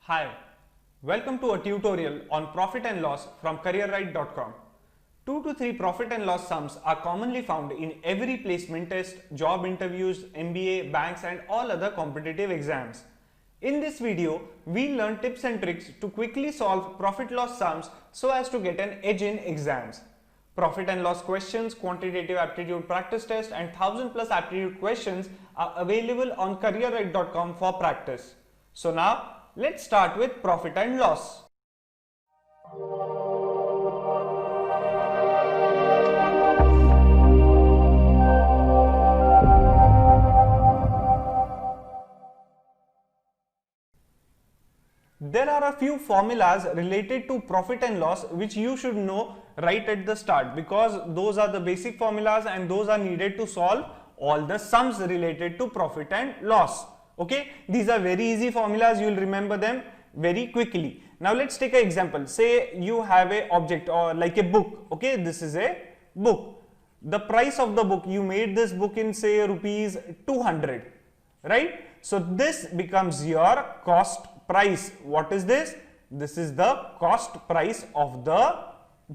Hi, welcome to a tutorial on profit and loss from careerright.com. 2 to 3 profit and loss sums are commonly found in every placement test, job interviews, MBA, banks and all other competitive exams. In this video, we learn tips and tricks to quickly solve profit loss sums so as to get an edge in exams. Profit and loss questions, quantitative aptitude practice test and 1000+ aptitude questions are available on careerright.com for practice. So now, let's start with profit and loss. There are a few formulas related to profit and loss which you should know right at the start, because those are the basic formulas and those are needed to solve all the sums related to profit and loss. Okay, these are very easy formulas, you will remember them very quickly. Now let's take an example. Say you have a object or like a book. Okay, this is a book. The price of the book, you made this book in say rupees 200, right? So this becomes your cost price. What is this? This is the cost price of the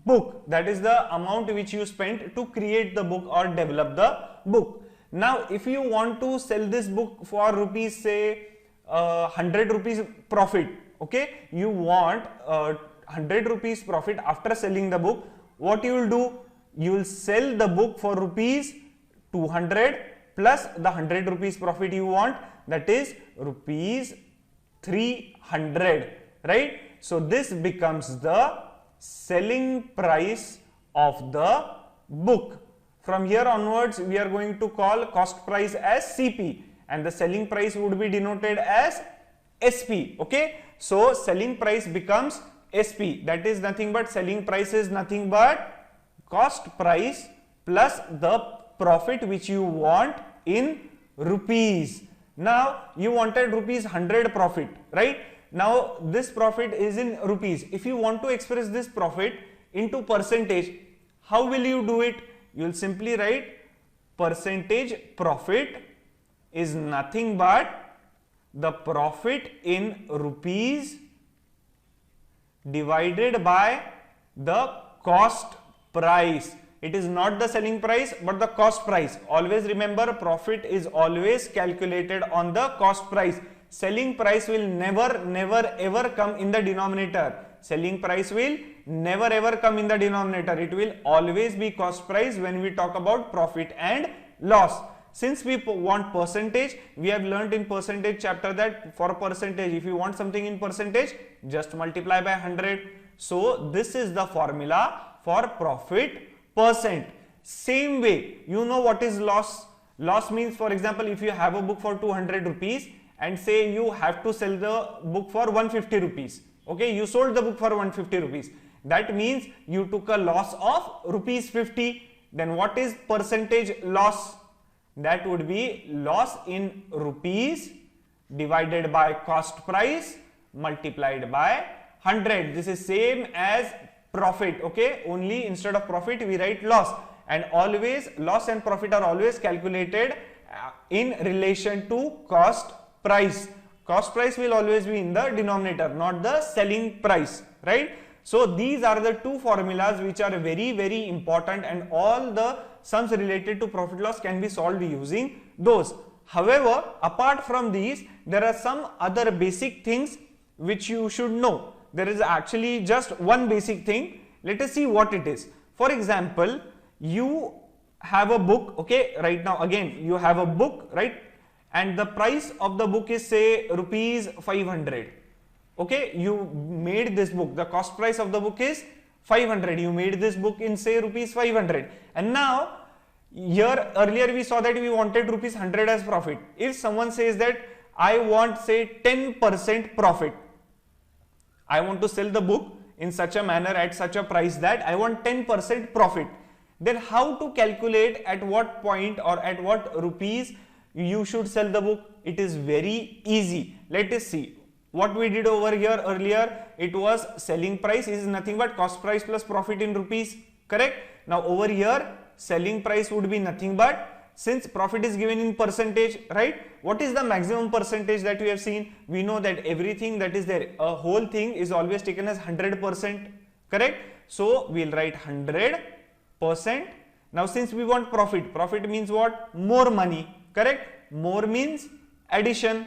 book. That is the amount which you spent to create the book or develop the book. Now, if you want to sell this book for rupees, say 100 rupees profit, okay, you want 100 rupees profit after selling the book, what you will do? You will sell the book for rupees 200 plus the 100 rupees profit you want, that is rupees 300, right? So this becomes the selling price of the book. From here onwards, we are going to call cost price as CP and the selling price would be denoted as SP. Okay, so selling price becomes SP. That is nothing but selling price is nothing but cost price plus the profit which you want in rupees. Now you wanted rupees 100 profit, right? Now this profit is in rupees. If you want to express this profit into percentage, how will you do it? You will simply write percentage profit is nothing but the profit in rupees divided by the cost price. It is not the selling price but the cost price. Always remember, profit is always calculated on the cost price. Selling price will never ever come in the denominator. Selling price will never ever come in the denominator. It will always be cost price when we talk about profit and loss. Since we want percentage, we have learnt in percentage chapter that for percentage, if you want something in percentage, just multiply by 100. So this is the formula for profit percent. Same way, you know what is loss? Loss means, for example, if you have a book for 200 rupees and say you have to sell the book for 150 rupees. Okay, you sold the book for 150 rupees. That means you took a loss of rupees 50. Then what is percentage loss? That would be loss in rupees divided by cost price multiplied by 100. This is same as profit. Okay, only instead of profit we write loss, and always loss and profit are always calculated in relation to cost price. Cost price will always be in the denominator, not the selling price, right? So these are the two formulas which are very important, and all the sums related to profit loss can be solved using those. However, apart from these, there are some other basic things which you should know. There is actually just one basic thing. Let us see what it is. For example, you have a book, okay, right now again you have a book, right? And the price of the book is say rupees 500. Okay, you made this book, the cost price of the book is 500. You made this book in say rupees 500. And now here earlier we saw that we wanted rupees 100 as profit. If someone says that I want say 10% profit, I want to sell the book in such a manner at such a price that I want 10% profit, then how to calculate at what point or at what rupees you should sell the book? It is very easy. Let us see what we did over here earlier. It was selling price is nothing but cost price plus profit in rupees, correct? Now over here selling price would be nothing but since profit is given in percentage, right? What is the maximum percentage that we have seen? We know that everything that is there, a whole thing is always taken as 100%, correct? So we'll write 100%. Now since we want profit, profit means what? More money, correct? More means addition,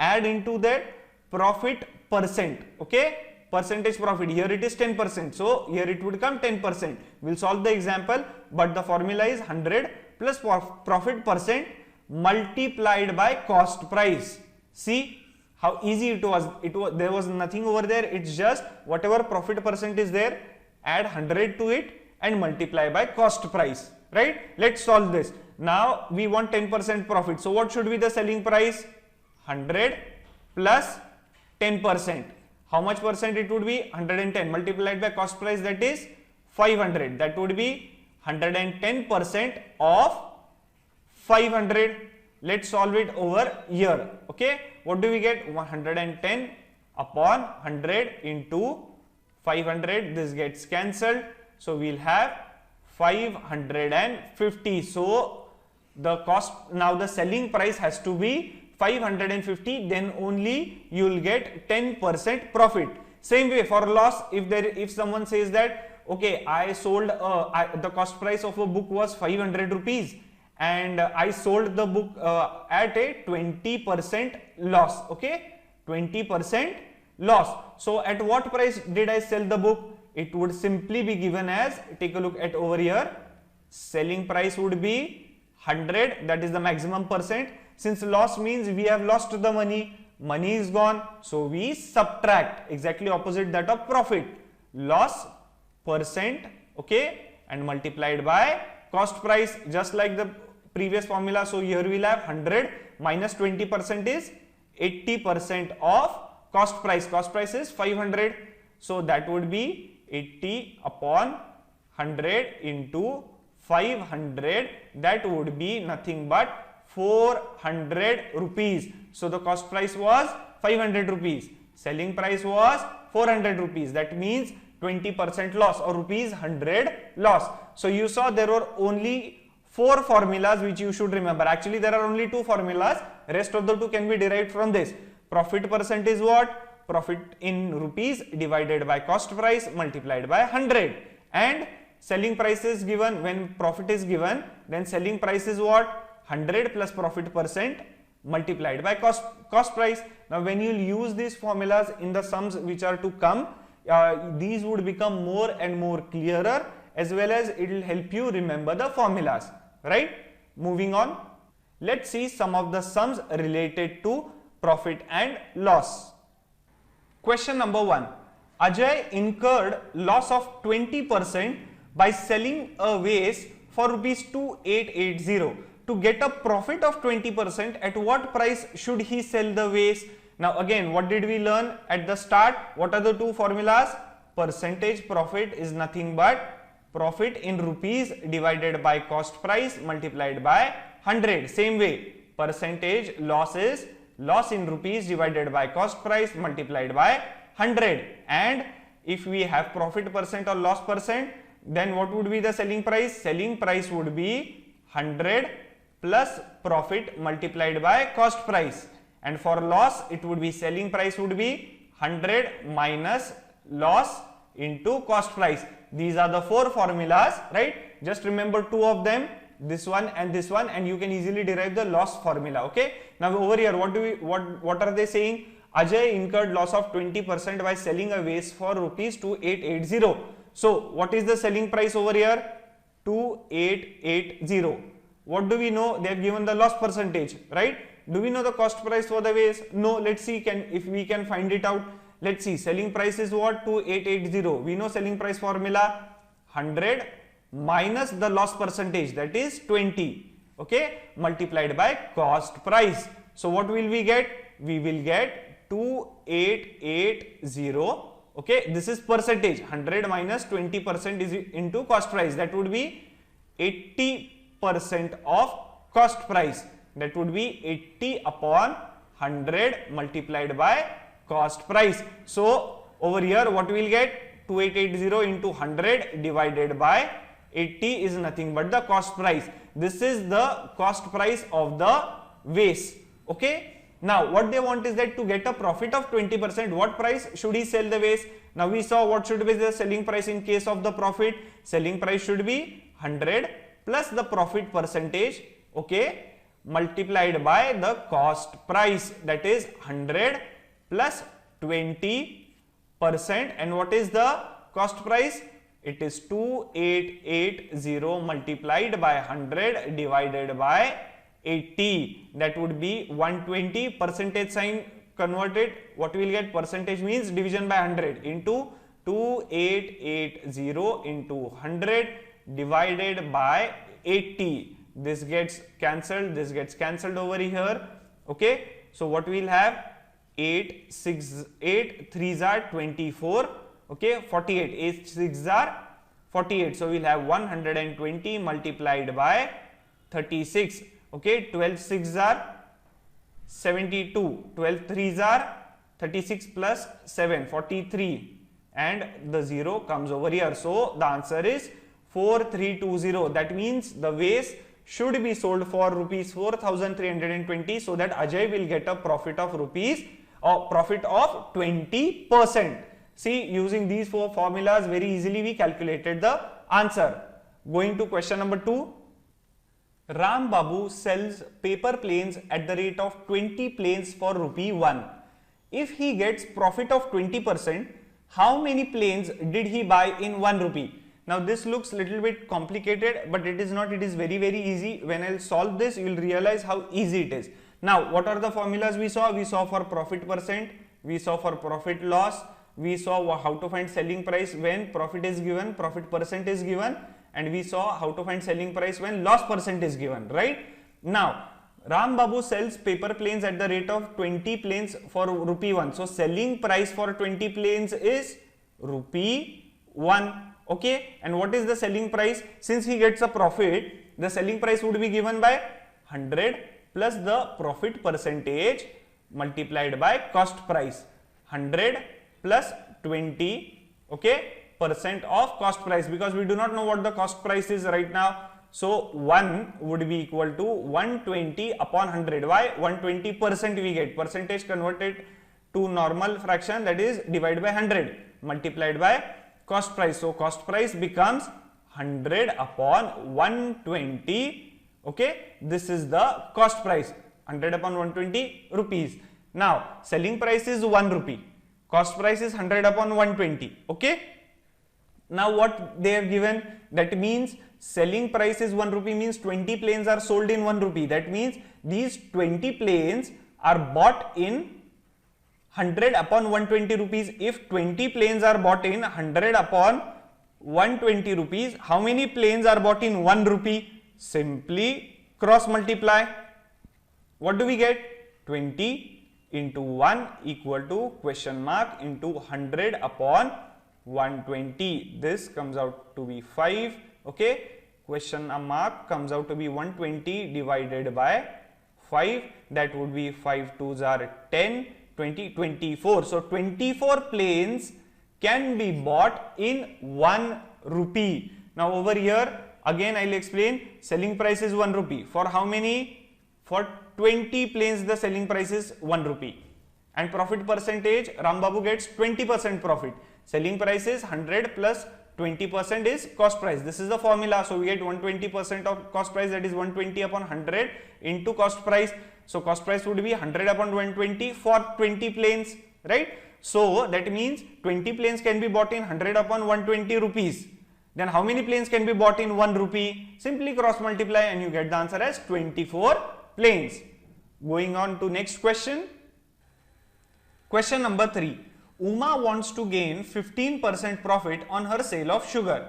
add into that profit percent, okay? Percentage profit, here it is 10%, so here it would come 10%. We'll solve the example, but the formula is 100 plus profit percent multiplied by cost price. See how easy it was. There was nothing over there. It's just whatever profit percent is there, add 100 to it and multiply by cost price, right? Let's solve this. Now we want 10% profit. So what should be the selling price? 100 plus 10%. How much percent it would be? 110 multiplied by cost price, that is 500. That would be 110% of 500. Let's solve it over here. Okay, what do we get? 110 upon 100 into 500. This gets cancelled, so we'll have 550. So the cost, now the selling price has to be 550, then only you will get 10% profit. Same way for loss, if someone says that okay, I sold the cost price of a book was 500 rupees and I sold the book at a 20% loss, okay, 20% loss. So at what price did I sell the book? It would simply be given as, take a look at over here, selling price would be 100, that is the maximum percent. Since loss means we have lost the money, money is gone, so we subtract, exactly opposite that of profit, loss percent, okay, and multiplied by cost price, just like the previous formula. So here we will have 100 minus 20% is 80% of cost price. Cost price is 500, so that would be 80 upon 100 into 500, that would be nothing but 400 rupees. So the cost price was 500 rupees, selling price was 400 rupees. That means 20% loss, or rupees 100 loss. So you saw there were only 4 formulas which you should remember. Actually there are only 2 formulas, rest of the 2 can be derived from this. Profit percent is what? Profit in rupees divided by cost price multiplied by 100, and selling price is given. When profit is given, then selling price is what? 100 plus profit percent multiplied by cost price. Now when you use these formulas in the sums which are to come, these would become more and more clearer, as well as it will help you remember the formulas, right? Moving on, let's see some of the sums related to profit and loss. Question number 1. Ajay incurred loss of 20% by selling a vase for rupees 2880. To get a profit of 20%, at what price should he sell the vase? Now again, what did we learn at the start? What are the 2 formulas? Percentage profit is nothing but profit in rupees divided by cost price multiplied by 100. Same way, percentage loss is loss in rupees divided by cost price multiplied by 100. And if we have profit percent or loss percent, then what would be the selling price? Selling price would be 100 plus profit multiplied by cost price, and for loss it would be selling price would be 100 minus loss into cost price. These are the 4 formulas, right? Just remember 2 of them, this one, and you can easily derive the loss formula. Okay, now over here what are they saying? Ajay incurred loss of 20% by selling a vase for rupees 2880. So what is the selling price over here? 2880. What do we know? They have given the loss percentage, right? Do we know the cost price for the vase? No. Let's see if we can find it out. Let's see, selling price is what? 2880. We know selling price formula, 100 minus the loss percentage, that is 20, okay, multiplied by cost price. So what will we get? We will get 2880, okay, this is percentage, 100 minus 20% is into cost price, that would be 80% of cost price, that would be 80 upon 100 multiplied by cost price. So over here what we will get? 2880 into 100 divided by 80 is nothing but the cost price. This is the cost price of the vase. Okay. Now what they want is that to get a profit of 20%, what price should he sell the vase? Now we saw what should be the selling price in case of the profit. Selling price should be 100 plus the profit percentage, okay, multiplied by the cost price, that is 100 plus 20%. And what is the cost price? It is 2880 multiplied by 100 divided by 80. That would be 120. Percentage sign converted, what we will get? Percentage means division by 100 into 2880 into 100 divided by 80. This gets cancelled, this gets cancelled over here. Okay. So what we will have? 8 3s are 24. Okay, 48. 8 6s are 48. So we will have 120 multiplied by 36. Okay, 12 6s are 72. 12 3s are 36 plus 7, 43. And the 0 comes over here. So the answer is 4320. That means the vase should be sold for rupees 4320, so that Ajay will get a profit of rupees or profit of 20%. See, using these four formulas very easily we calculated the answer. Going to question number 2. Ram Babu sells paper planes at the rate of 20 planes for rupee 1. If he gets profit of 20%, how many planes did he buy in 1 rupee? Now this looks little bit complicated, but it is not. It is very easy. When I'll solve this, you will realize how easy it is. Now what are the formulas we saw? We saw for profit percent, we saw for profit loss, we saw how to find selling price when profit is given, profit percent is given, and we saw how to find selling price when loss percent is given, right? Now Ram Babu sells paper planes at the rate of 20 planes for rupee 1. So selling price for 20 planes is rupee 1. Okay, and what is the selling price? Since he gets a profit, the selling price would be given by 100 plus the profit percentage multiplied by cost price. 100 plus 20, okay, percent of cost price, because we do not know what the cost price is right now. So 1 would be equal to 120 upon 100. Why? 120% we get. Percentage converted to normal fraction, that is divided by 100 multiplied by cost price. So cost price becomes 100 upon 120. Okay, this is the cost price, 100 upon 120 rupees. Now selling price is 1 rupee, cost price is 100 upon 120. Okay, now what they have given, that means selling price is 1 rupee means 20 planes are sold in 1 rupee. That means these 20 planes are bought in 100 upon 120 rupees. If 20 planes are bought in 100 upon 120 rupees, how many planes are bought in 1 rupee? Simply cross multiply. What do we get? 20 into 1 equal to question mark into 100 upon 120. This comes out to be 5. Okay, question mark comes out to be 120 divided by 5. That would be 5 2s are 10. 20, 24. So 24 planes can be bought in 1 rupee. Now over here again I will explain. Selling price is 1 rupee. For how many? For 20 planes the selling price is 1 rupee. And profit percentage, Ram Babu gets 20% profit. Selling price is 100 plus 20% is cost price. This is the formula. So we get 120% of cost price, that is 120 upon 100 into cost price. So cost price would be 100 upon 120 for 20 planes, right? So that means 20 planes can be bought in 100 upon 120 rupees. Then how many planes can be bought in 1 rupee? Simply cross multiply and you get the answer as 24 planes. Going on to next question. Question number 3. Uma wants to gain 15% profit on her sale of sugar.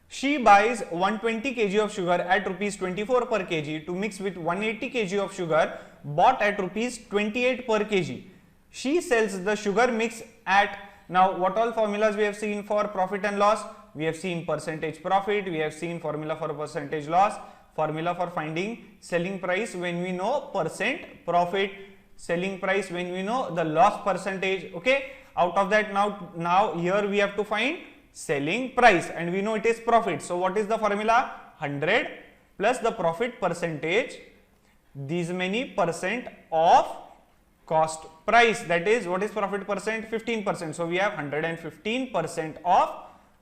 She buys 120 kg of sugar at rupees 24 per kg to mix with 180 kg of sugar bought at rupees 28 per kg. She sells the sugar mix at, now what all formulas we have seen for profit and loss? We have seen percentage profit, we have seen formula for percentage loss, formula for finding selling price when we know percent profit, selling price when we know the loss percentage. Okay, out of that now here we have to find selling price, and we know it is profit. So what is the formula? 100 plus the profit percentage, these many percent of cost price. That is, what is profit percent? 15%. So we have 115% of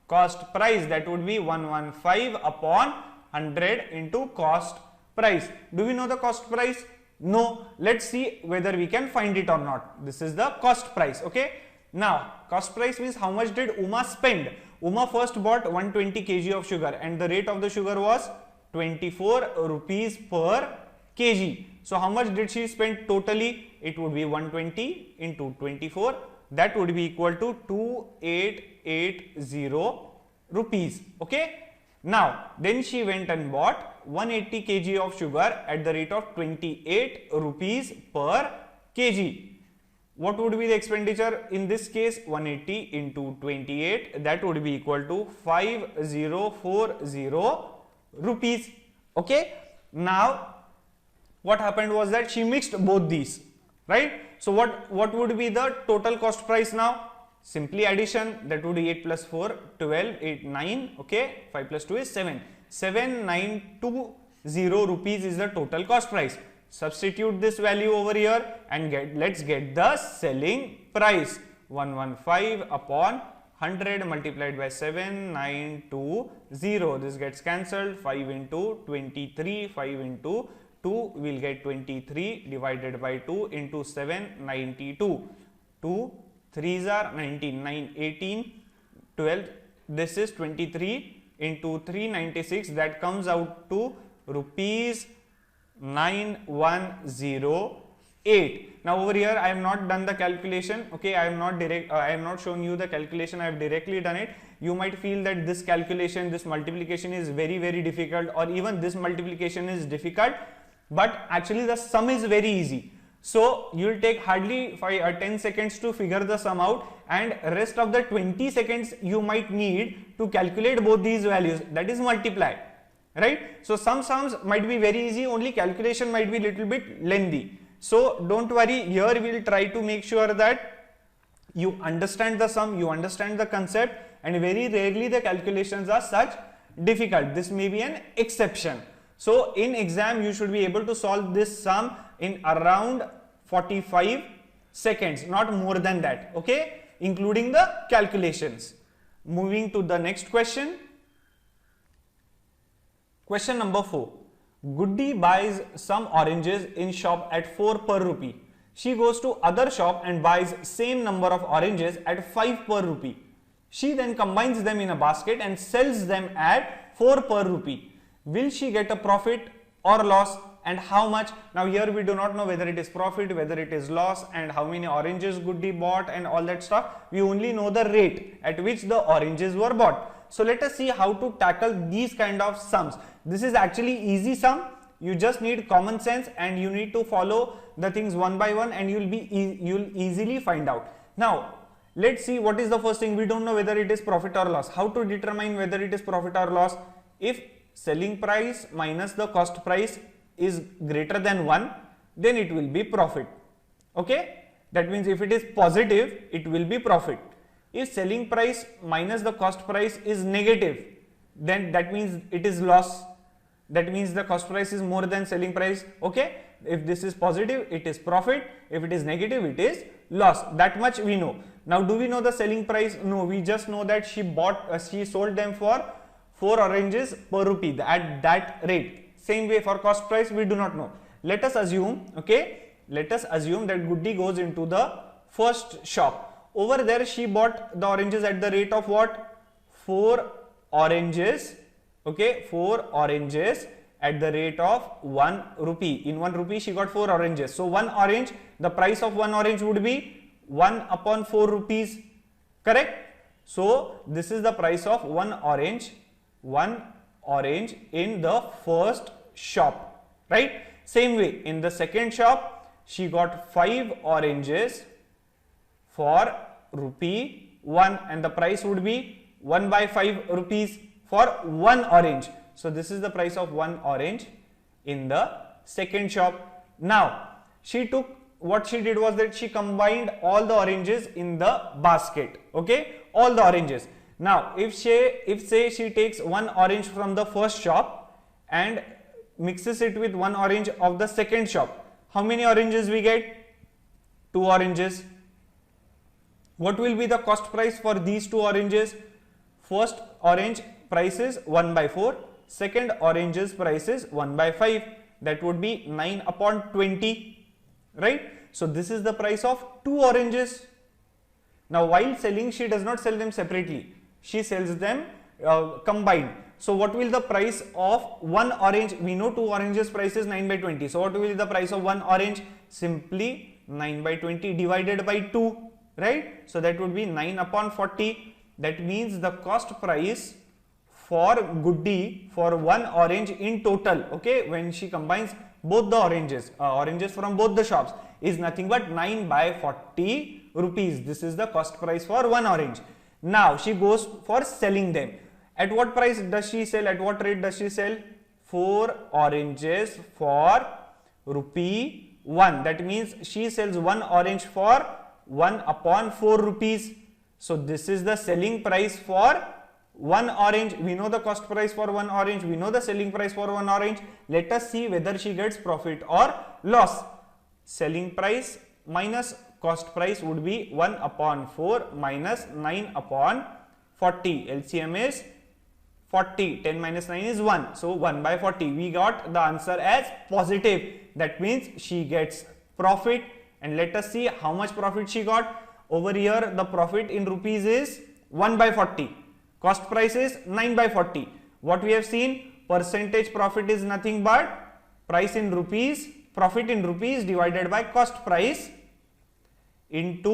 cost price. That would be 115 upon 100 into cost price. Do we know the cost price? No. Let's see whether we can find it or not. This is the cost price. Okay. Now, cost price means how much did Uma spend? Uma first bought 120 kg of sugar and the rate of the sugar was 24 rupees per kg. So how much did she spend totally? It would be 120 into 24. That would be equal to 2880 rupees. Okay. Now, then she went and bought 180 kg of sugar at the rate of 28 rupees per kg. What would be the expenditure in this case? 180 into 28, that would be equal to 5040 rupees. Okay. Now, what happened was that she mixed both these, right? So what would be the total cost price now? Simply addition, that would be 8 plus 4, 12, 8, 9, okay, 5 plus 2 is 7. 7920 rupees is the total cost price. Substitute this value over here and let's get the selling price. 115 upon 100 multiplied by 7920. This gets cancelled. 5 into 23, 5 into 2 will get 23 divided by 2 into 7, 92. 2 3s are 19, 9, 18, 12. This is 23 into 3, 96. That comes out to rupees 9108. Now over here I have not done the calculation. Okay, I am not shown you the calculation. I have directly done it. You might feel that this calculation, this multiplication is very difficult, or even this multiplication is difficult, but actually the sum is very easy. So you will take hardly 5 or 10 seconds to figure the sum out, and rest of the 20 seconds you might need to calculate both these values, that is multiply, right? So some sums might be very easy, only calculation might be little bit lengthy. So don't worry, here we will try to make sure that you understand the sum, you understand the concept, and very rarely the calculations are such difficult. This may be an exception. So in exam you should be able to solve this sum in around 45 seconds, not more than that, okay, including the calculations. Moving to the next question. Question number 4. Goody buys some oranges in shop at 4 per rupee. She goes to other shop and buys same number of oranges at 5 per rupee. She then combines them in a basket and sells them at 4 per rupee. Will she get a profit or loss, and how much? Now here we do not know whether it is profit, whether it is loss, and how many oranges Goody bought and all that stuff. We only know the rate at which the oranges were bought. So let us see how to tackle these kind of sums. This is actually easy sum. You just need common sense and you need to follow the things one by one, and you'll easily find out. Now let's see what is the first thing. We don't know whether it is profit or loss. How to determine whether it is profit or loss? If selling price minus the cost price is greater than 1, then it will be profit. Okay, that means if it is positive, it will be profit. If selling price minus the cost price is negative, then that means it is loss. That means the cost price is more than selling price. Okay, if this is positive, it is profit. If it is negative, it is loss. That much we know. Now do we know the selling price? No, we just know that she sold them for 4 oranges per rupee at that rate. Same way for cost price, we do not know. Let us assume, okay, let us assume that Goody goes into the first shop. Over there she bought the oranges at the rate of what? 4 oranges, okay, 4 oranges at the rate of 1 rupee. In 1 rupee she got 4 oranges. So 1 orange, the price of 1 orange would be 1 upon 4 rupees, correct? So this is the price of 1 orange in the first shop, right? Same way in the second shop she got 5 oranges for rupee 1, and the price would be 1 by 5 rupees for 1 orange. So this is the price of 1 orange in the second shop. Now what she did was that she combined all the oranges in the basket, okay, all the oranges. Now if say she takes one orange from the first shop and mixes it with one orange of the second shop, how many oranges we get? 2 oranges. What will be the cost price for these 2 oranges? First orange price is 1 by 4, second orange's price is 1 by 5. That would be 9 upon 20, right? So this is the price of 2 oranges. Now while selling, she does not sell them separately, she sells them combined. So what will the price of one orange? We know 2 oranges price is 9 by 20. So what will be the price of one orange? Simply 9 by 20 divided by 2, right? So that would be 9 upon 40. That means the cost price for Goody for one orange in total, okay, when she combines both the oranges from both the shops, is nothing but 9 by 40 rupees. This is the cost price for one orange. Now she goes for selling them. At what price does she sell? At what rate does she sell? 4 oranges for rupee 1. That means she sells one orange for 1 upon 4 rupees. So this is the selling price for one orange. We know the cost price for one orange. We know the selling price for one orange. Let us see whether she gets profit or loss. Selling price minus cost price would be 1 upon 4 minus 9 upon 40. LCM is 40. 10 minus 9 is 1. So 1 by 40. We got the answer as positive. That means she gets profit. And let us see how much profit she got. Over here the profit in rupees is 1 by 40. Cost price is 9 by 40. What we have seen, percentage profit is nothing but price in rupees, profit in rupees divided by cost price into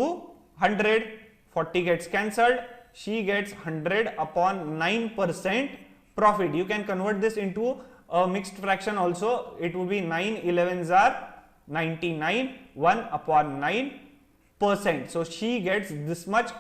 100. 40 gets cancelled. She gets 100 upon 9% profit. You can convert this into a mixed fraction also. It would be 9 11s are 99, 1 upon 9%. So she gets this much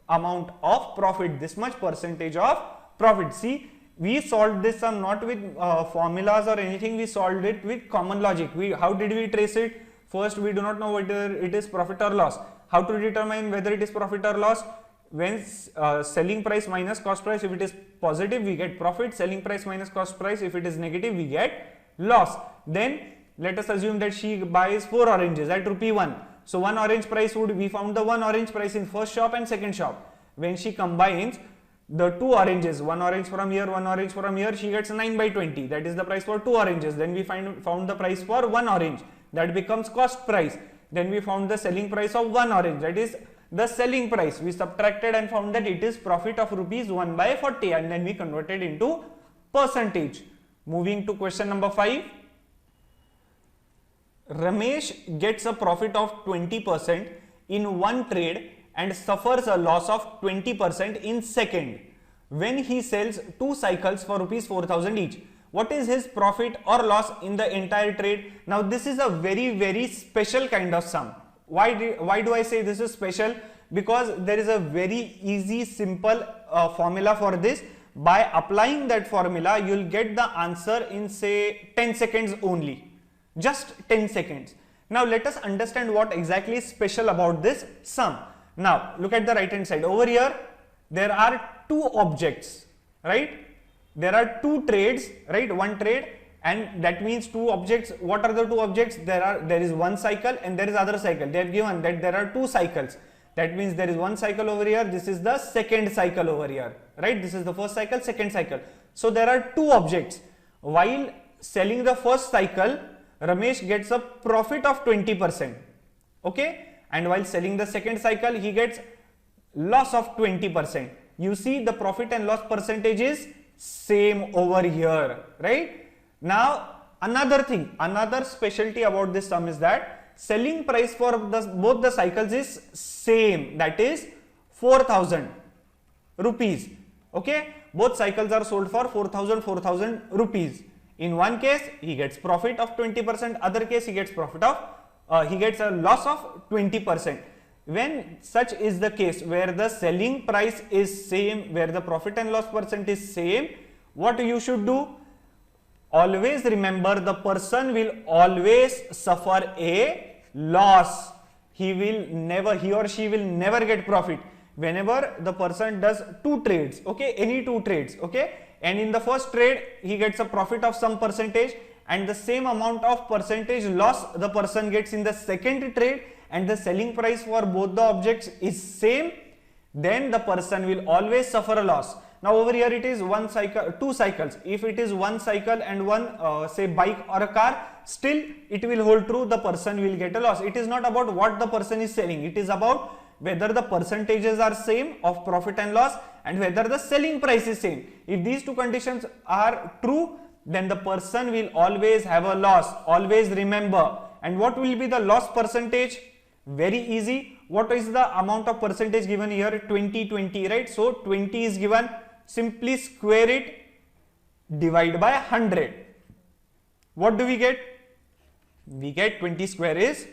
amount of profit, this much percentage of profit. See, we solved this sum not with formulas or anything. We solved it with common logic. How did we trace it? First, we do not know whether it is profit or loss. How to determine whether it is profit or loss? When selling price minus cost price, if it is positive, we get profit. Selling price minus cost price, if it is negative, we get loss. Then let us assume that she buys 4 oranges at rupee 1. So one orange price would, we found the one orange price in first shop and second shop. When she combines the 2 oranges, one orange from here, one orange from here, she gets 9 by 20. That is the price for 2 oranges. Then we found the price for one orange. That becomes cost price. Then we found the selling price of one orange. That is the selling price. We subtracted and found that it is profit of rupees 1 by 40, and then we converted into percentage. Moving to question number 5. Ramesh gets a profit of 20% in one trade and suffers a loss of 20% in second when he sells 2 cycles for rupees 4,000 each. What is his profit or loss in the entire trade? Now this is a very special kind of sum. Why do I say this is special? Because there is a very easy simple formula for this. By applying that formula, you will get the answer in say 10 seconds only. Just 10 seconds. Now let us understand what exactly is special about this sum. Now look at the right hand side. Over here there are 2 objects, right? There are 2 trades, right? One trade, and that means 2 objects. What are the 2 objects? There is one cycle and there is other cycle. They have given that there are 2 cycles. That means there is one cycle over here. This is the second cycle over here, right? This is the first cycle, second cycle. So there are 2 objects. While selling the first cycle, Ramesh gets a profit of 20%, okay? And while selling the second cycle, he gets loss of 20%. You see the profit and loss percentage is same over here, right? Now another thing, another specialty about this sum is that selling price for both the cycles is same, that is 4,000 rupees, okay? Both cycles are sold for 4,000 rupees. In one case he gets profit of 20%, other case he gets profit of he gets a loss of 20%. When such is the case where the selling price is same, where the profit and loss percent is same, what you should do? Always remember, the person will always suffer a loss. He or she will never get profit. whenever the person does two trades, okay, any two trades, okay, and in the first trade he gets a profit of some percentage, and the same amount of percentage loss the person gets in the second trade, and the selling price for both the objects is same, then the person will always suffer a loss. Now over here it is one cycle, two cycles. If it is one cycle and one say bike or a car, still it will hold true, the person will get a loss. It is not about what the person is selling, it is about whether the percentages are same of profit and loss and whether the selling price is same. If these two conditions are true, then the person will always have a loss. Always remember. And what will be the loss percentage? Very easy. What is the amount of percentage given here? 20, 20, right? So 20 is given. Simply square it, divide by 100. What do we get? We get 20 square is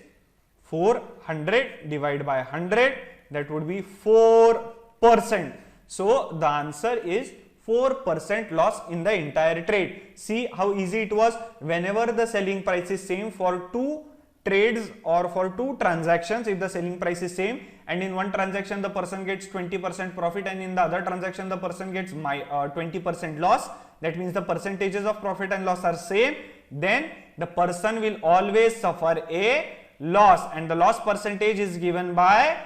400, divide by 100, that would be 4%. So the answer is 4% loss in the entire trade. See how easy it was. Whenever the selling price is same for two trades or for two transactions, if the selling price is same, and in one transaction the person gets 20% profit and in the other transaction the person gets 20% loss, that means the percentages of profit and loss are same, then the person will always suffer a loss, and the loss percentage is given by,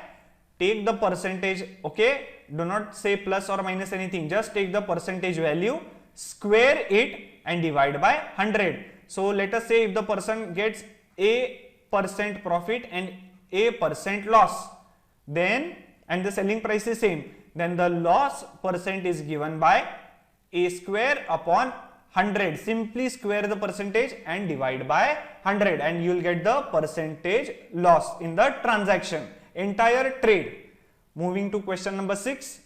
take the percentage, okay, do not say plus or minus anything, just take the percentage value, square it and divide by 100. So let us say if the person gets a% profit and a% loss, then, and the selling price is same, then the loss percent is given by a square upon 100. Simply square the percentage and divide by 100 and you will get the percentage loss in the transaction, entire trade. Moving to question number 6.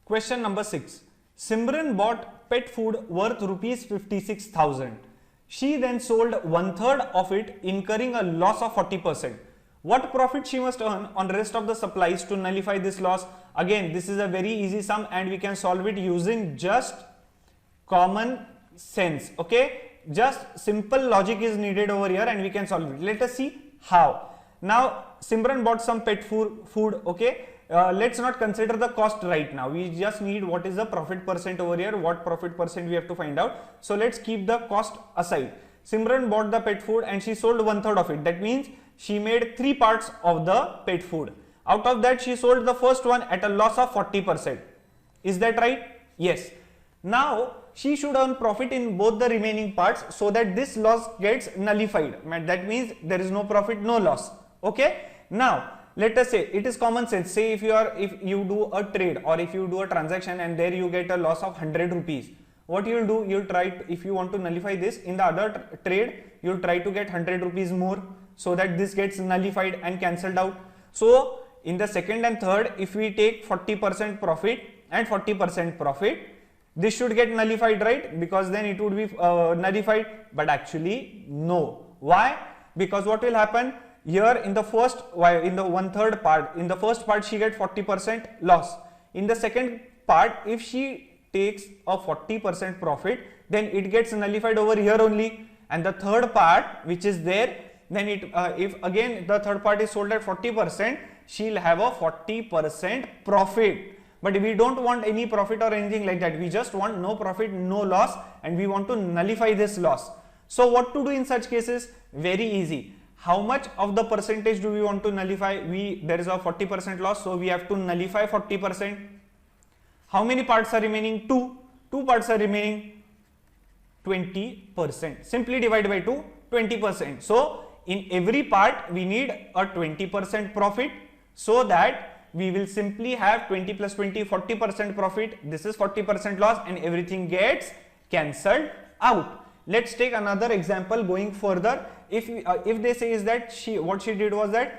Question number 6. Simran bought pet food worth rupees 56,000. She then sold 1/3 of it, incurring a loss of 40%. What profit she must earn on rest of the supplies to nullify this loss? Again, this is a very easy sum and we can solve it using just common sense, okay? Just simple logic is needed over here and we can solve it. Let us see how. Now, Simran bought some pet food, okay? Let's not consider the cost right now. We just need what is the profit percent over here, what profit percent we have to find out. So let's keep the cost aside. Simran bought the pet food and she sold 1/3 of it. That means she made 3 parts of the pet food. Out of that, she sold the first one at a loss of 40%. Is that right? Yes. Now, she should earn profit in both the remaining parts so that this loss gets nullified. That means there is no profit, no loss. Okay. Now, let us say it is common sense. Say if you do a trade or if you do a transaction and there you get a loss of 100 rupees. What you will do, you will try to, if you want to nullify this in the other trade, you will try to get 100 rupees more so that this gets nullified and cancelled out. So in the second and third, if we take 40% profit and 40% profit, this should get nullified, right? Because then it would be nullified, but actually no. Why? Because what will happen here in the first, in the 1/3 part, in the first part she get 40% loss. In the second part, if she takes a 40% profit, then it gets nullified over here only. And the third part which is there, then it if again the third part is sold at 40%, she'll have a 40% profit. But we don't want any profit or anything like that. We just want no profit, no loss, and we want to nullify this loss. So what to do in such cases? Very easy. How much of the percentage do we want to nullify? There is a 40% loss, so we have to nullify 40%. How many parts are remaining? 2. 2 parts are remaining. 20%. Simply divide by 2, 20%. So in every part we need a 20% profit, so that we will simply have 20 plus 20, 40% profit. This is 40% loss and everything gets cancelled out. Let's take another example going further. If they say is that what she did was that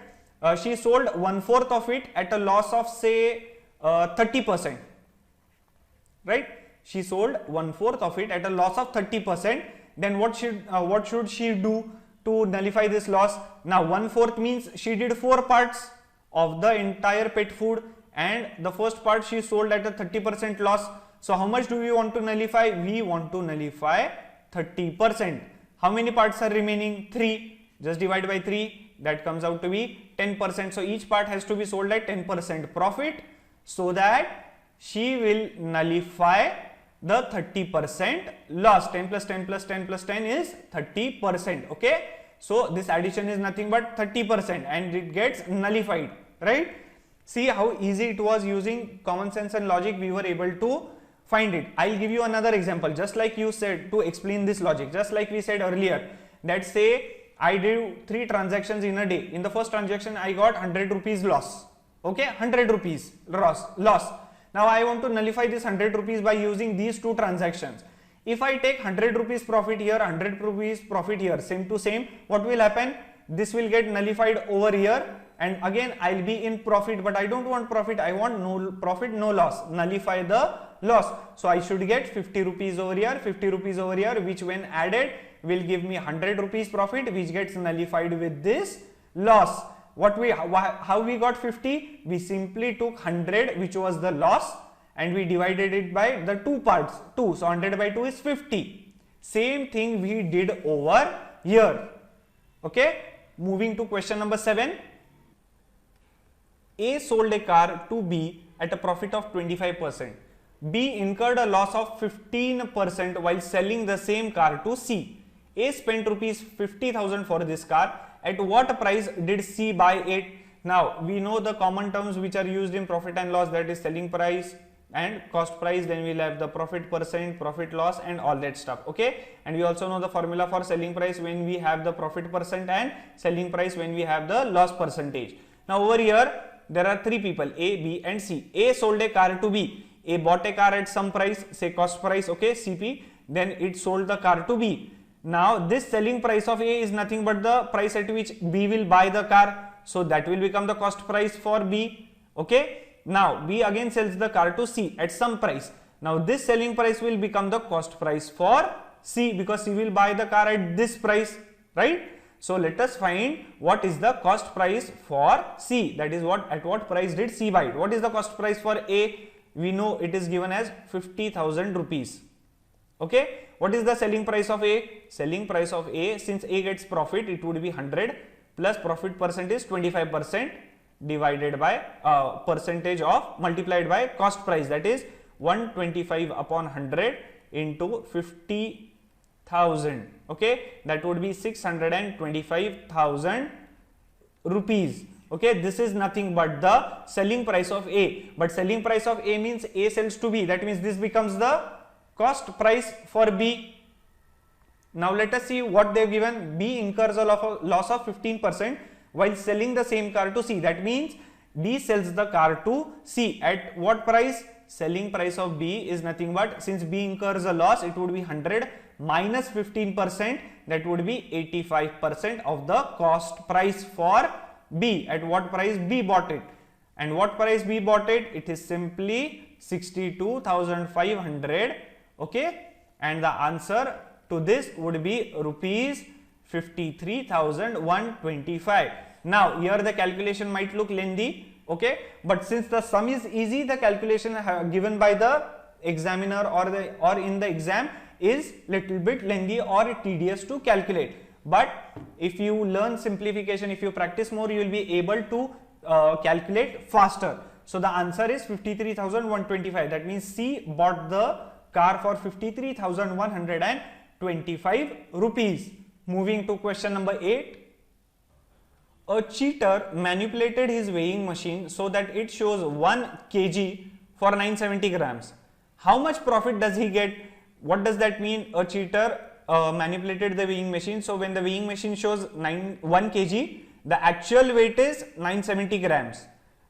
she sold 1/4 of it at a loss of say 30%, right? She sold 1/4 of it at a loss of 30%. Then what should she do to nullify this loss? Now 1/4 means she did 4 parts of the entire pet food, and the first part she sold at a 30% loss. So how much do we want to nullify? We want to nullify 30%. How many parts are remaining? 3. Just divide by 3. that comes out to be 10%. So each part has to be sold at 10% profit so that she will nullify the 30% loss. 10 plus 10 plus 10 plus 10 is 30%. Okay. So this addition is nothing but 30% and it gets nullified, right? See how easy it was. Using common sense and logic we were able to find it. I'll give you another example, just like you said, to explain this logic. Just like we said earlier, that say I did 3 transactions in a day. In the first transaction I got 100 rupees loss. Okay, 100 rupees loss. Now I want to nullify this 100 rupees by using these 2 transactions. If I take 100 rupees profit here, 100 rupees profit here, same to same, what will happen? This will get nullified over here, and again I'll be in profit, but I don't want profit, I want no profit, no loss. Nullify the loss. So I should get 50 rupees over here, 50 rupees over here, which when added will give me 100 rupees profit, which gets nullified with this loss. How we got 50? We simply took 100, which was the loss, and we divided it by the 2 parts, 2. So 100 by 2 is 50. Same thing we did over here. Okay. Moving to question number 7. A sold a car to B at a profit of 25%. B incurred a loss of 15% while selling the same car to C. A spent rupees 50,000 for this car. At what price did C buy it? Now we know the common terms which are used in profit and loss, that is selling price and cost price. Then we'll have the profit percent, profit loss, and all that stuff. Okay, and we also know the formula for selling price when we have the profit percent, and selling price when we have the loss percentage. Now over here there are 3 people, A, B and C. A sold a car to B. A bought a car at some price, say cost price, okay, CP, then it sold the car to B. Now this selling price of A is nothing but the price at which B will buy the car, so that will become the cost price for B. Okay, now B again sells the car to C at some price. Now this selling price will become the cost price for C, because C will buy the car at this price, right? So let us find what is the cost price for C, that is at what price did C buy it. What is the cost price for A? We know it is given as 50,000 rupees. Okay, what is the selling price of A? Selling price of A, since A gets profit, it would be 100 plus profit percent is 25% divided by percentage of multiplied by cost price, that is 125 upon 100 into 50,000. Okay, that would be 625,000 rupees. Okay, this is nothing but the selling price of A, but selling price of A means A sells to B, that means this becomes the cost price for B. Now let us see what they have given. B incurs a loss of 15% while selling the same car to C. That means B sells the car to C at what price? Selling price of B is nothing but, since B incurs a loss, it would be 100 minus 15%, that would be 85% of the cost price for B. At what price B bought it? And what price B bought it? It is simply 62,500. Okay, and the answer to this would be rupees 53,125. Now here the calculation might look lengthy, okay, but since the sum is easy, the calculation given by the examiner or in the exam is little bit lengthy or tedious to calculate. But if you learn simplification, if you practice more, you will be able to calculate faster. So the answer is 53,125. That means C bought the car for 53,125 rupees. Moving to question number 8. A cheater manipulated his weighing machine so that it shows 1 kg for 970 grams. How much profit does he get? What does that mean? A cheater manipulated the weighing machine. So when the weighing machine shows 1 kg, the actual weight is 970 grams.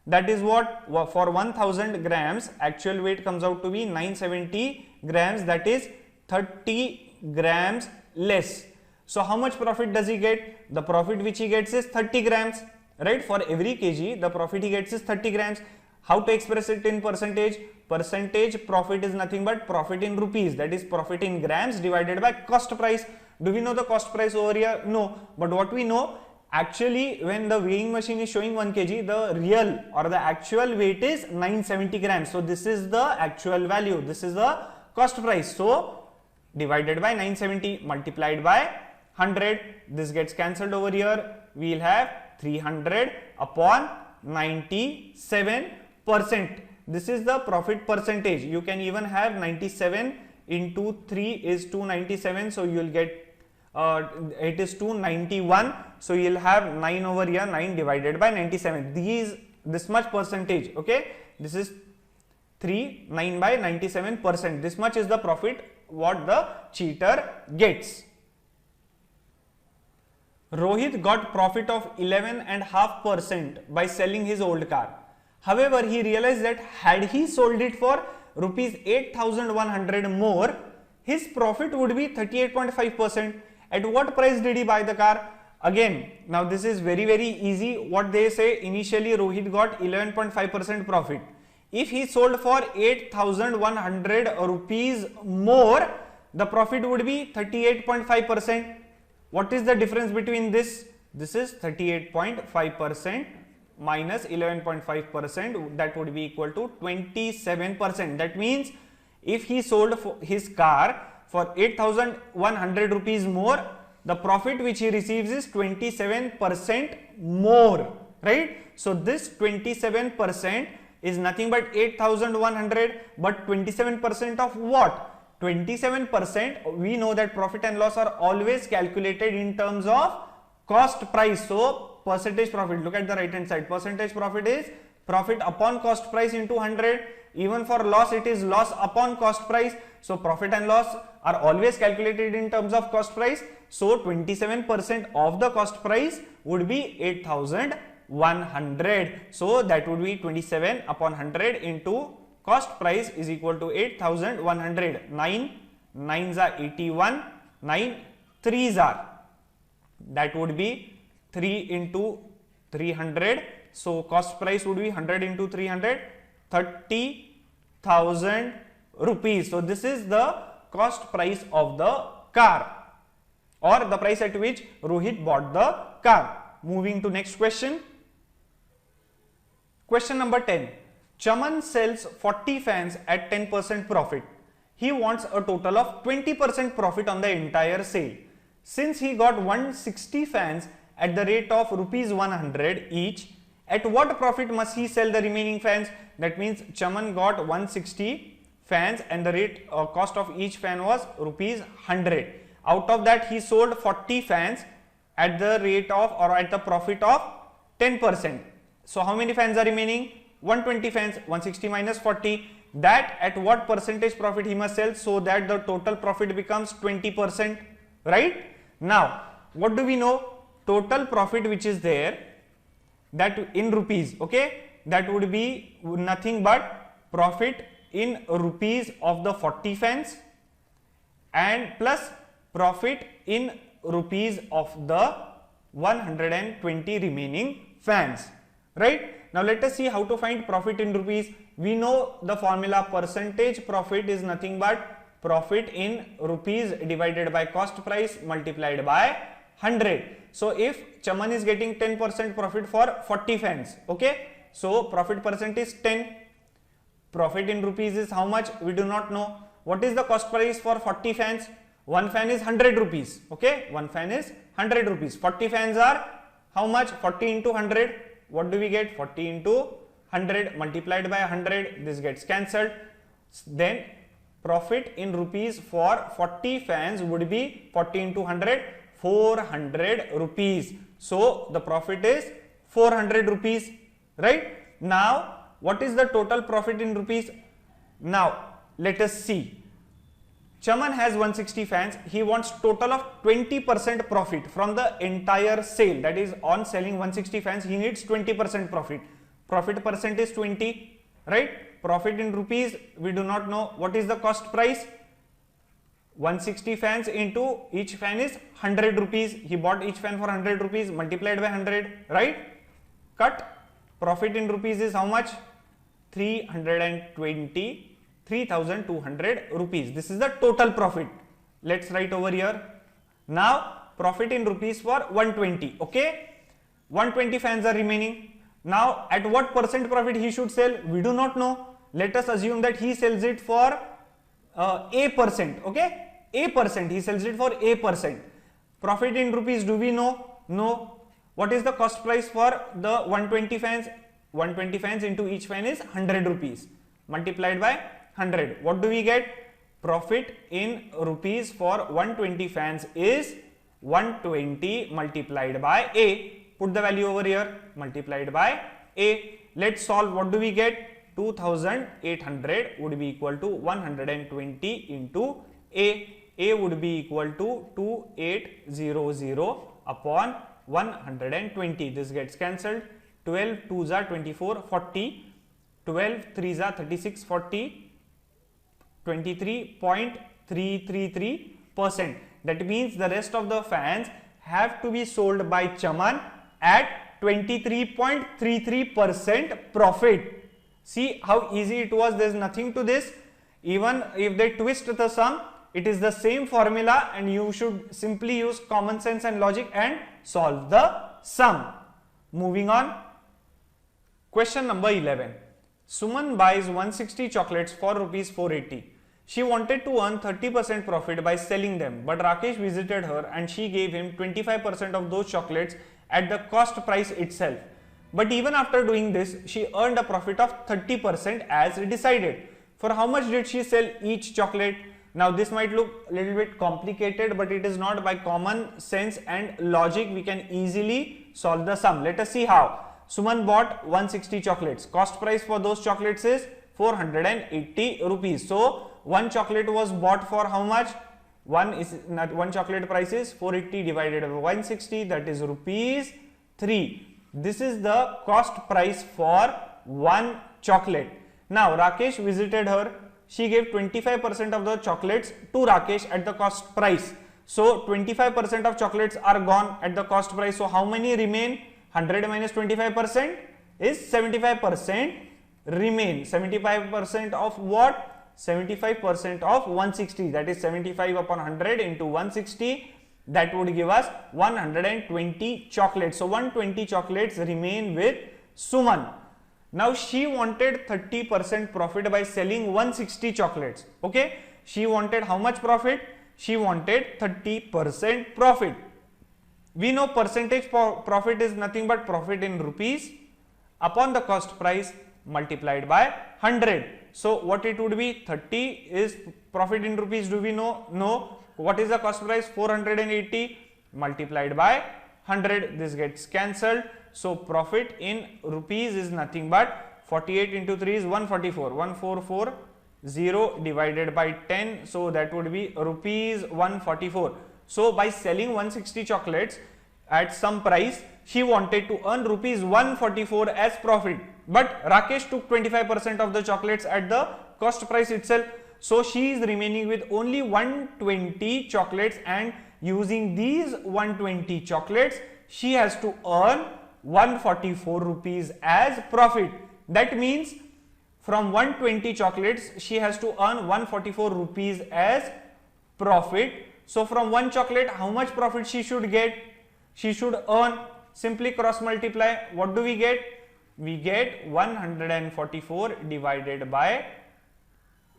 That is what, for 1000 grams, actual weight comes out to be 970 grams, that is 30 grams less. So how much profit does he get? The profit which he gets is 30 grams, right? For every kg, the profit he gets is 30 grams. How to express it in percentage? Percentage profit is nothing but profit in rupees, that is profit in grams divided by cost price. Do we know the cost price over here? No. But what we know, actually when the weighing machine is showing 1 kg, the real or the actual weight is 970 grams. So this is the actual value, this is the cost price. So divided by 970 multiplied by 100, this gets cancelled over here. we will have 300 upon 97%. This is the profit percentage. You can even have 97 into 3 is 297, so you will get it is 291, so you will have 9 over here, 9 divided by 97, this much percentage. Okay, this is 3, 9 by 97%. This much is the profit what the cheater gets. Rohit got profit of 11.5% by selling his old car. However, he realized that had he sold it for rupees 8,100 more, his profit would be 38.5%. At what price did he buy the car? Again, now this is very easy. What they say, initially Rohit got 11.5% profit. If he sold for 8,100 rupees more, the profit would be 38.5%. What is the difference between this? This is 38.5% minus 11.5%, that would be equal to 27%. That means if he sold his car for 8,100 rupees more, the profit which he receives is 27% more, right? So this 27% is nothing but 8,100, but 27% of what? 27%, we know that profit and loss are always calculated in terms of cost price. So percentage profit, look at the right hand side, percentage profit is profit upon cost price into 100. Even for loss, it is loss upon cost price. So profit and loss are always calculated in terms of cost price. So 27% of the cost price would be 8,100. So that would be 27 upon 100 into cost price is equal to 8,100. 9 9s are 81, 9 3s are, that would be 3 into 300. So cost price would be 100 into 300, 30,000 rupees. So this is the cost price of the car, or the price at which Rohit bought the car. Moving to next question. Question number 10. Chaman sells 40 fans at 10% profit. He wants a total of 20% profit on the entire sale. Since he got 160 fans at the rate of rupees 100 each, at what profit must he sell the remaining fans? That means Chaman got 160 fans and the rate cost of each fan was rupees 100. Out of that, he sold 40 fans at the rate of, or at the profit of 10%. So how many fans are remaining? 120 fans. 160 minus 40. That at what percentage profit he must sell so that the total profit becomes 20%, right? Now, what do we know? Total profit which is there, that in rupees, okay, that would be nothing but profit in rupees of the 40 fans and plus profit in rupees of the 120 remaining fans, right? Now let us see how to find profit in rupees. We know the formula, percentage profit is nothing but profit in rupees divided by cost price multiplied by 100. So if Chaman is getting 10% profit for 40 fans, okay, so profit percent is 10. Profit in rupees is how much? We do not know. What is the cost price for 40 fans? One fan is 100 rupees, okay, one fan is 100 rupees. 40 fans are how much? 40 into 100. What do we get? 40 into 100 multiplied by 100. This gets cancelled. Then profit in rupees for 40 fans would be 40 into 100, 400 rupees. So the profit is 400 rupees, right? Now, what is the total profit in rupees? Now, let us see. Chaman has 160 fans. He wants total of 20% profit from the entire sale. That is, on selling 160 fans, he needs 20% profit. Profit percent is 20, right? Profit in rupees, we do not know. What is the cost price? 160 fans into each fan is 100 rupees. He bought each fan for 100 rupees multiplied by 100, right? Cut. Profit in rupees is how much? 3,200 rupees. This is the total profit. Let's write over here. Now, profit in rupees for 120, okay? 120 fans are remaining. Now, at what percent profit he should sell? We do not know. Let us assume that he sells it for a percent, okay? A percent, he sells it for a percent. Profit in rupees, do we know? No. What is the cost price for the 120 fans? 120 fans into each fan is 100 rupees multiplied by 100. What do we get? Profit in rupees for 120 fans is 120 multiplied by A. Put the value over here, multiplied by A. Let's solve. What do we get? 2800 would be equal to 120 into A. A would be equal to 2800 upon 120. This gets cancelled. 12 2s are 24, 40. 12 3s are 36, 40. 23.333%. That means the rest of the fans have to be sold by Chaman at 23.33% profit. See how easy it was. There is nothing to this. Even if they twist the sum, it is the same formula and you should simply use common sense and logic and solve the sum. Moving on. Question number 11. Suman buys 160 chocolates for rupees 480. She wanted to earn 30% profit by selling them, but Rakesh visited her and she gave him 25% of those chocolates at the cost price itself. But even after doing this, she earned a profit of 30% as decided. For how much did she sell each chocolate? Now this might look a little bit complicated, but it is not. By common sense and logic, we can easily solve the sum. Let us see how. Suman bought 160 chocolates. Cost price for those chocolates is 480 rupees. So one chocolate was bought for how much? One chocolate price is 480 divided by 160, that is rupees 3. This is the cost price for one chocolate. Now Rakesh visited her. She gave 25% of the chocolates to Rakesh at the cost price. So 25% of chocolates are gone at the cost price. So how many remain? 100 minus 25% is 75% remain. 75% of what? 75% of 160, that is 75 upon 100 into 160, that would give us 120 chocolates. So 120 chocolates remain with Suman. Now she wanted 30% profit by selling 160 chocolates. Okay, she wanted how much profit? She wanted 30% profit. We know percentage profit is nothing but profit in rupees upon the cost price multiplied by 100. So what it would be? 30 is profit in rupees. Do we know? No. What is the cost price? 480 multiplied by 100. This gets cancelled. So profit in rupees is nothing but 48 into 3 is 144. 1440 divided by 10. So that would be rupees 144. So by selling 160 chocolates at some price, she wanted to earn rupees 144 as profit. But Rakesh took 25% of the chocolates at the cost price itself. So she is remaining with only 120 chocolates, and using these 120 chocolates, she has to earn 144 rupees as profit. That means from 120 chocolates, she has to earn 144 rupees as profit. So from one chocolate, how much profit she should get? She should earn, simply cross multiply. What do we get? We get 144 divided by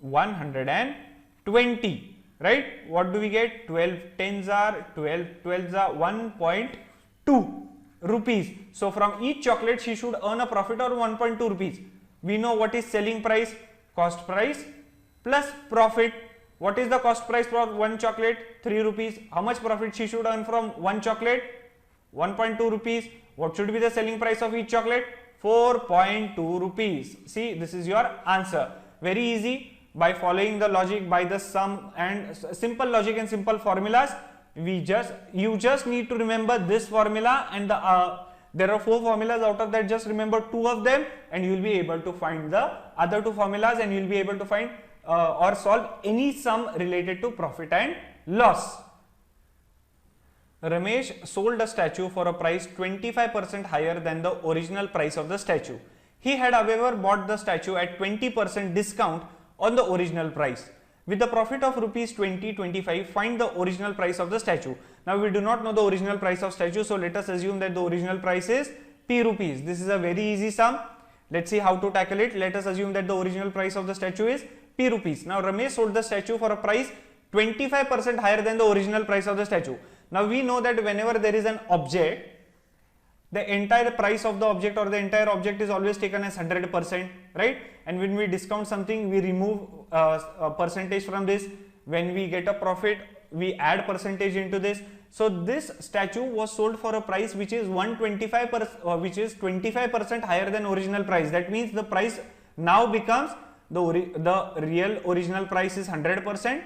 120, right? What do we get? 12 tens are 12, 12s are 1.2 rupees. So from each chocolate she should earn a profit of 1.2 rupees. We know what is selling price, cost price plus profit. What is the cost price for one chocolate? 3 rupees. How much profit she should earn from one chocolate? 1.2 rupees. What should be the selling price of each chocolate? 4.2 rupees. See, this is your answer. Very easy. By following the logic, by the sum and simple logic and simple formulas, you just need to remember this formula, and there are 4 formulas. Out of that, just remember 2 of them and you will be able to find the other 2 formulas, and you will be able to find or solve any sum related to profit and loss. Ramesh sold a statue for a price 25% higher than the original price of the statue. He had, however, bought the statue at 20% discount on the original price. With the profit of rupees 2025, find the original price of the statue. Now we do not know the original price of statue, so let us assume that the original price is P rupees. This is a very easy sum. Let's see how to tackle it. Let us assume that the original price of the statue is P rupees. Now Ramesh sold the statue for a price 25% higher than the original price of the statue. Now we know that whenever there is an object the entire price of the object or the entire object is always taken as 100%, right? And when we discount something, we remove a percentage from this. When we get a profit, we add percentage into this. So this statue was sold for a price which is 125%, which is 25% higher than original price. That means the price now becomes the real original price is 100%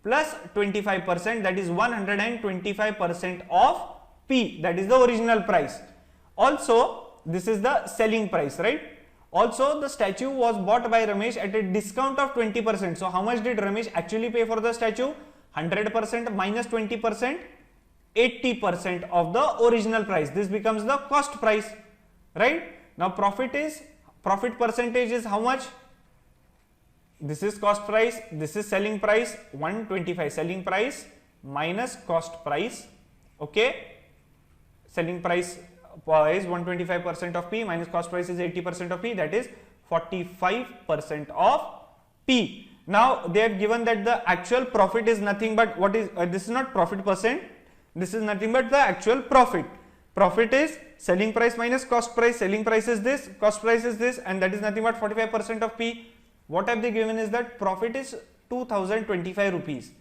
plus 25%, that is 125% of P, that is the original price. Also, this is the selling price, right? Also, the statue was bought by Ramesh at a discount of 20%. So, how much did Ramesh actually pay for the statue? 100% minus 20%, 80% of the original price. This becomes the cost price, right? Now, profit percentage is how much? This is cost price, this is selling price, 125 selling price minus cost price, okay? Selling price is 125% of P minus cost price is 80% of P, that is 45% of P. Now they have given that the actual profit is nothing but what is, this is not profit percent, this is nothing but the actual profit. Profit is selling price minus cost price, selling price is this, cost price is this, and that is nothing but 45% of P. What have they given is that profit is 2025 rupees,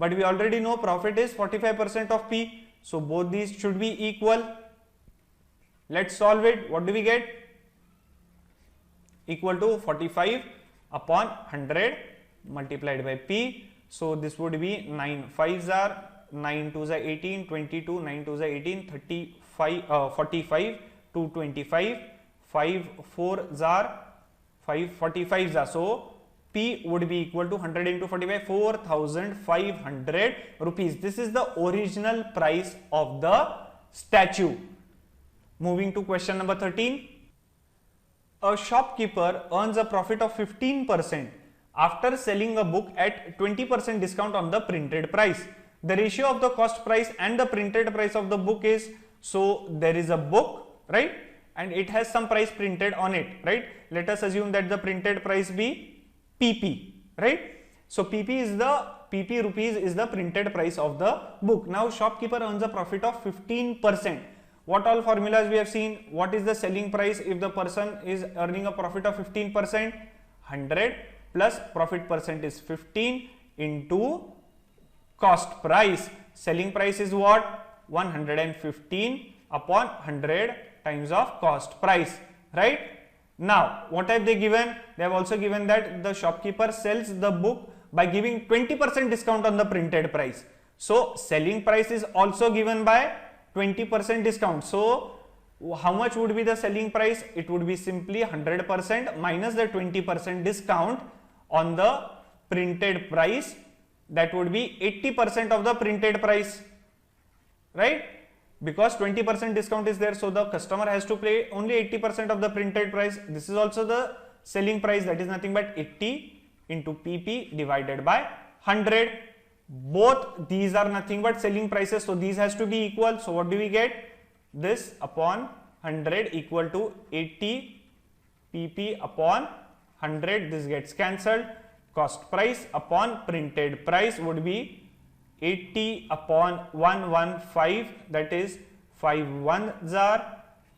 but we already know profit is 45% of P, so both these should be equal. Let's solve it. What do we get? Equal to 45 upon 100 multiplied by P. So this would be 9 5s are 9 2s are 18, 22, 9 2s are 18, 35, 45, 225, 5 4s are 5 45s are. So P would be equal to 100 into 45, 4,500 rupees. This is the original price of the statue. Moving to question number 13. A shopkeeper earns a profit of 15% after selling a book at 20% discount on the printed price. The ratio of the cost price and the printed price of the book is, so there is a book, right? And it has some price printed on it, right? Let us assume that the printed price be PP, right? So PP rupees is the printed price of the book. Now shopkeeper earns a profit of 15%. What all formulas we have seen? What is the selling price if the person is earning a profit of 15%? 100 plus profit percent is 15 into cost price. Selling price is what? 115 upon 100 times of cost price, right? Now, what have they given? They have also given that the shopkeeper sells the book by giving 20% discount on the printed price. So, selling price is also given by 20% discount. So, how much would be the selling price? It would be simply 100% minus the 20% discount on the printed price. That would be 80% of the printed price, right? Because 20% discount is there, so the customer has to pay only 80% of the printed price. This is also the selling price, that is nothing but 80 into PP divided by 100. Both these are nothing but selling prices, so these has to be equal. So what do we get? This upon 100 equal to 80 PP upon 100. This gets cancelled. Cost price upon printed price would be 80 upon 115, that is 5 1s are,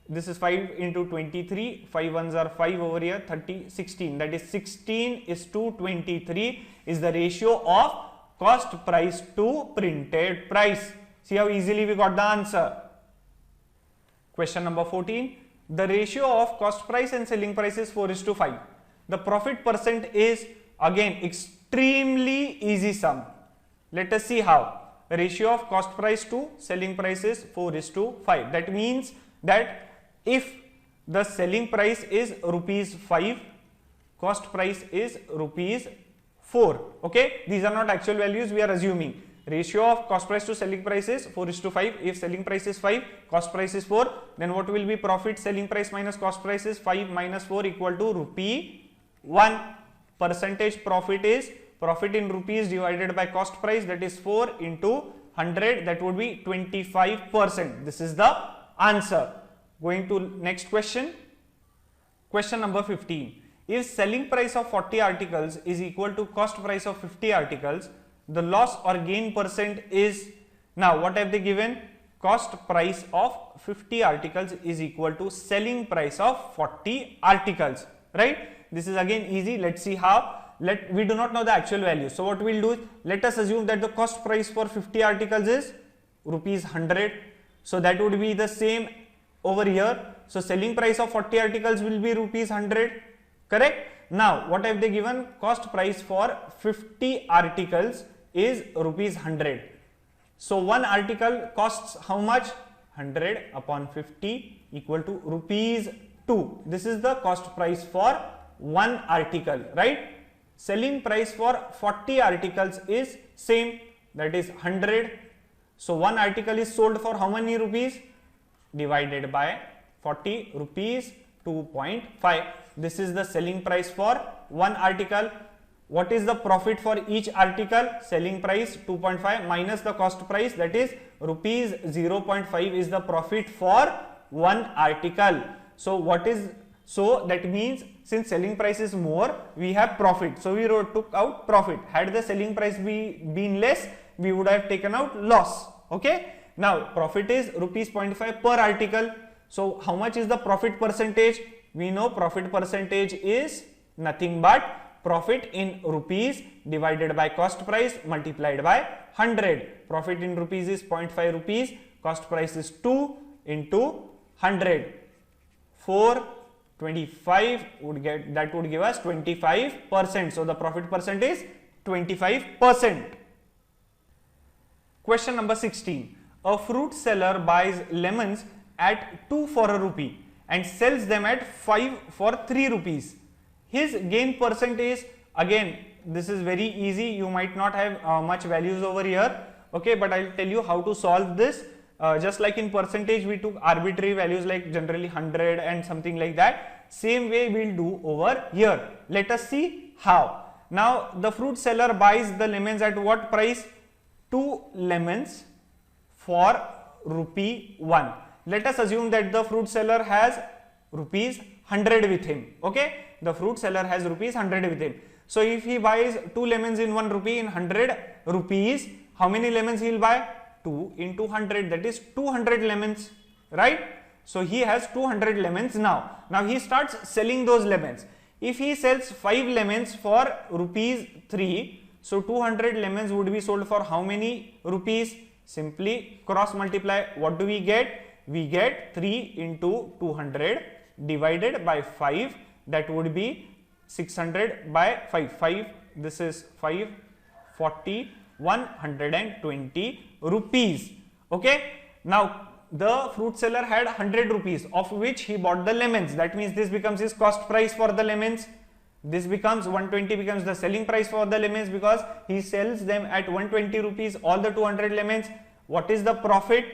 this is 5 into 23, 5 1s are 5 over here, 30, 16, that is 16 is to 23 is the ratio of cost price to printed price. See how easily we got the answer. Question number 14. The ratio of cost price and selling price is 4:5. The profit percent is again extremely easy sum. Let us see how. Ratio of cost price to selling price is 4:5. That means that if the selling price is rupees 5, cost price is rupees 4. Okay, these are not actual values, we are assuming. Ratio of cost price to selling price is 4:5. If selling price is 5, cost price is 4, then what will be profit? Selling price minus cost price is 5 minus 4 equal to rupee 1. Percentage profit is profit in rupees divided by cost price, that is 4 into 100, that would be 25%. This is the answer. Going to next question. Question number 15. If selling price of 40 articles is equal to cost price of 50 articles, the loss or gain percent is, now what have they given? cost price of 50 articles is equal to selling price of 40 articles, right? This is again easy. Let's see how. We do not know the actual value. So what we'll do is, let us assume that the cost price for 50 articles is rupees 100. So that would be the same over here. So selling price of 40 articles will be rupees 100, correct? Now what have they given? Cost price for 50 articles is rupees 100. So one article costs how much? 100 upon 50 equal to rupees 2. This is the cost price for one article, right? Selling price for 40 articles is same, that is 100. So one article is sold for how many rupees? Divided by 40, rupees 2.5. This is the selling price for one article. What is the profit for each article? Selling price 2.5 minus the cost price, that is rupees 0.5 is the profit for one article. So that means since selling price is more, we have profit. So we took out profit. Had the selling price been less, we would have taken out loss. Okay. Now profit is rupees 0.5 per article. So how much is the profit percentage? We know profit percentage is nothing but profit in rupees divided by cost price multiplied by 100. Profit in rupees is 0.5 rupees. Cost price is 2 into 100. 425 would give us 25%. So the profit percent is 25%. Question number 16. A fruit seller buys lemons at 2 for a rupee and sells them at 5 for 3 rupees. His gain percentage, again this is very easy, you might not have much values over here, okay, but I'll tell you how to solve this. Just like in percentage we took arbitrary values like generally 100 and something like that, same way we'll do over here. Let us see how. Now the fruit seller buys the lemons at what price? 2 lemons for rupee 1. Let us assume that the fruit seller has rupees 100 with him, okay? The fruit seller has rupees 100 with him. So if he buys 2 lemons in 1 rupee in 100 rupees, how many lemons he will buy? 2 into 100, that is 200 lemons, right? So he has 200 lemons now. Now he starts selling those lemons. If he sells 5 lemons for rupees 3, so 200 lemons would be sold for how many rupees? Simply cross multiply. What do we get? We get 3 into 200 divided by 5, that would be 600 by 5. This is 5, 40, 120 rupees. Okay. Now the fruit seller had 100 rupees of which he bought the lemons. That means this becomes his cost price for the lemons. This becomes 120 becomes the selling price for the lemons because he sells them at 120 rupees all the 200 lemons. What is the profit?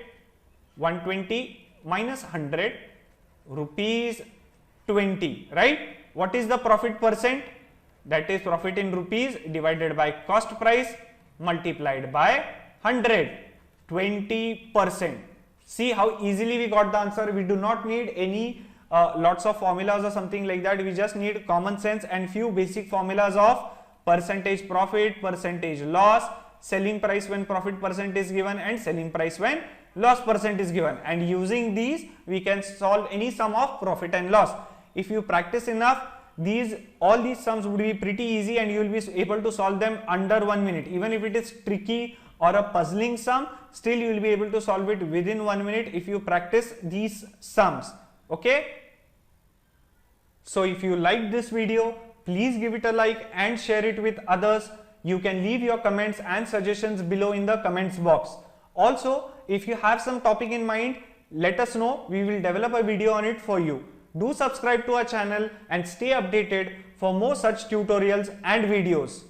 120 minus 100, rupees 20, right? What is the profit percent? That is profit in rupees divided by cost price multiplied by 100, 20%. See how easily we got the answer. We do not need any lots of formulas or something like that. We just need common sense and few basic formulas of percentage profit, percentage loss, selling price when profit percent is given, and selling price when loss percent is given. And using these we can solve any sum of profit and loss. If you practice enough, all these sums would be pretty easy and you will be able to solve them under 1 minute. Even if it is tricky or a puzzling sum, still you will be able to solve it within 1 minute if you practice these sums. Okay. So if you like this video, please give it a like and share it with others. You can leave your comments and suggestions below in the comments box. Also, if you have some topic in mind, let us know. We will develop a video on it for you. Do subscribe to our channel and stay updated for more such tutorials and videos.